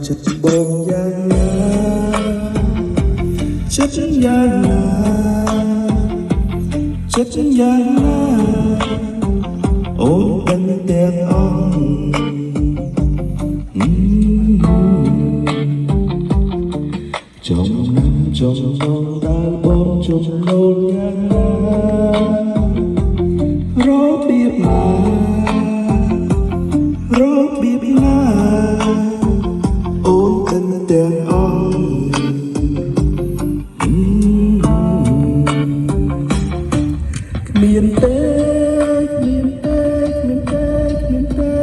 ចិត្តបងយ៉ាងណាចិត្តយ៉ាងណាចិត្តយ៉ាងណាអូនដឹងទាំងអង្គចំនងដែលបងចំណូលយ៉ាងណារបៀបណារបៀបណាអូនដឹងទាំងអង្គគ្មានទេគ្មានទេគ្មានទេគ្មានទេ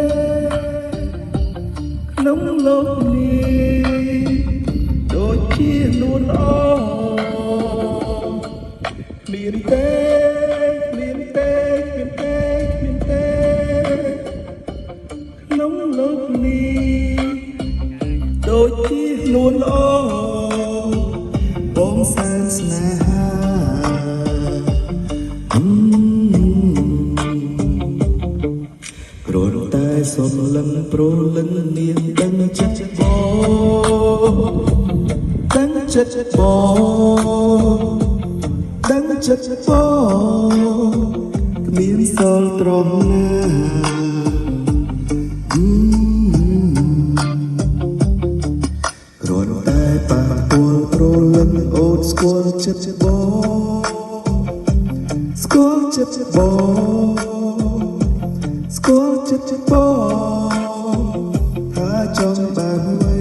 ក្នុងលោកនេះដូចជានួនអមានទេមានទេមានទេមានទេក្នុងលោកនេះដូចជាខ្លួនល្អបងសែនស្នេហាគ្រាន់តែសុំលឹងព្រលឹងនាងដឹងចិត្តបងដឹងចិត្តបងដឹងចិត្តបងគ្មានសល់ត្រង់ណាគ្រាន់តែប៉ះពាល់ព្រលឹងអូនស្គាល់ចិត្តបងស្គាល់ចិត្តបងស្គាល់ចិត្តបងថាចង់បានអ្វី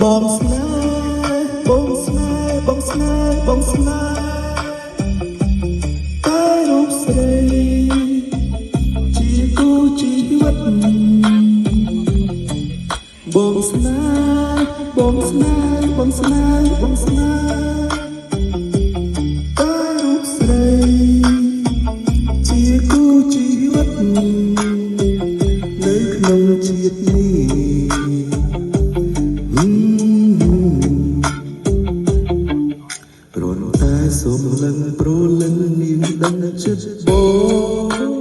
បងស្នេហ៍បងស្នេហ៍បងស្នេហ៍បងស្នេហ៍តែរូបស្រីជាគូជីវិតបងស្នេហ៍បងស្នេហ៍បងស្នេហ៍បងស្នេហ៍តែរូបស្រីជាគូជីវិតនៅក្នុងជាតិនេះគ្រាន់តែសូមលឹងព្រលឹងនាងដឹងចិត្តបង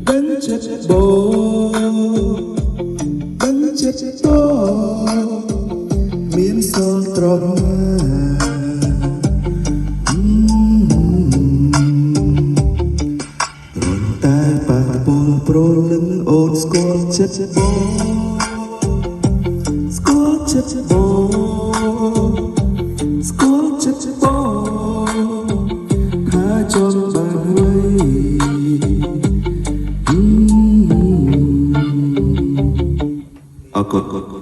ដឹងចិត្តបងដឹងចិត្តបងមានសល់ត្រង់ណាគ្រាន់តែប៉ះពាល់ព្រលឹងអូនស្គាល់ចិត្តបងស្គាល់ចិត្តបងស្គាល់ចិត្តបងថាចង់បានអ្វីអរគុណ